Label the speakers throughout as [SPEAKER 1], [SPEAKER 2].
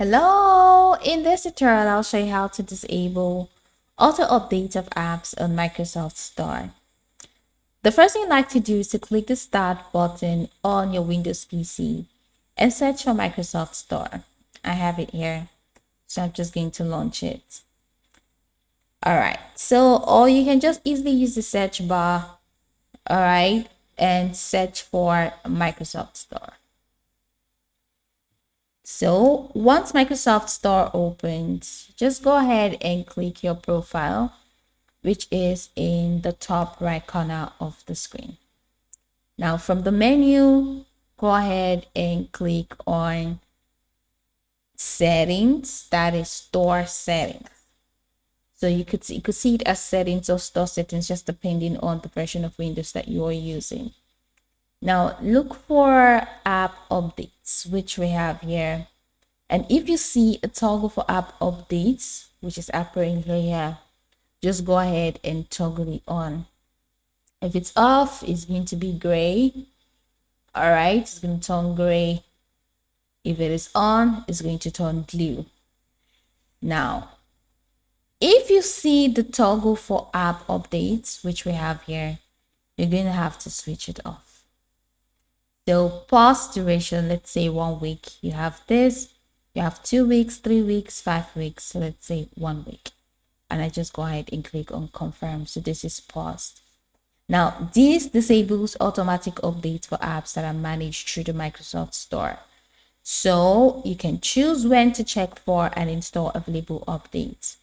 [SPEAKER 1] Hello! In this tutorial, I'll show you how to disable auto update of apps on Microsoft Store. The first thing you'd like to do is to click the Start button on your Windows PC and search for Microsoft Store. I have it here, so I'm just going to launch it. All right, or you can just easily use the search bar, all right, and search for Microsoft Store. So once Microsoft Store opens, just go ahead and click your profile, which is in the top right corner of the screen. Now from the menu, go ahead and click on settings, that is store settings. So you could see it as settings or store settings, just depending on the version of Windows that you are using. Now look for app updates, which we have here. And if you see a toggle for app updates, which is apparently here, just go ahead and toggle it on. If it's off, it's going to be gray. All right, it's going to turn gray. If it is on, it's going to turn blue. Now, if you see the toggle for app updates, which we have here, you're going to have to switch it off. So pause duration, let's say 1 week. You have this. You have 2 weeks, 3 weeks, 5 weeks. So let's say 1 week. And I just go ahead and click on confirm. So this is paused. Now, this disables automatic updates for apps that are managed through the Microsoft Store. So you can choose when to check for and install available updates.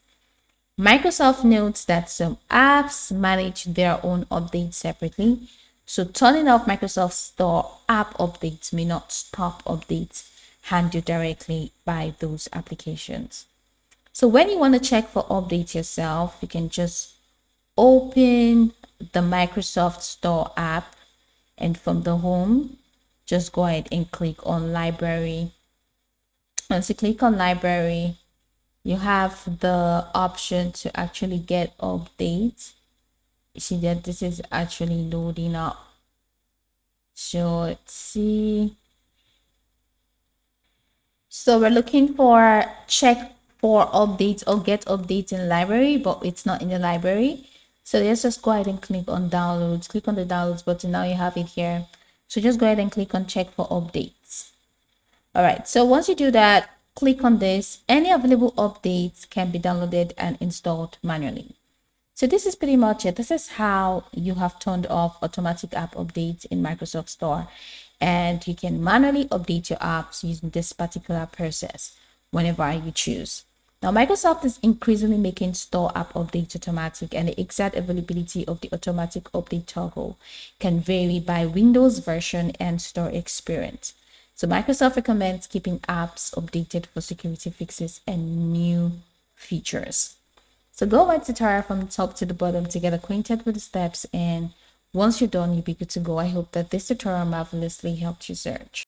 [SPEAKER 1] Microsoft notes that some apps manage their own updates separately. So turning off Microsoft Store app updates may not stop updates handled directly by those applications. So when you want to check for updates yourself, you can just open the Microsoft Store app, and from the home, just go ahead and click on library. Once you click on library, you have the option to actually get updates. You see that this is actually loading up. So let's see. So we're looking for check for updates or get updates in library, but it's not in the library. So let's just go ahead and click on downloads. Click on the downloads button. Now you have it here. So just go ahead and click on check for updates. All right. So once you do that, click on this. Any available updates can be downloaded and installed manually. So this is pretty much it. This is how you have turned off automatic app updates in Microsoft Store. And you can manually update your apps using this particular process whenever you choose. Now, Microsoft is increasingly making store app updates automatic, and the exact availability of the automatic update toggle can vary by Windows version and store experience. So Microsoft recommends keeping apps updated for security fixes and new features. So go watch the tutorial from the top to the bottom to get acquainted with the steps, and once you're done, you'll be good to go. I hope that this tutorial marvelously helped you search.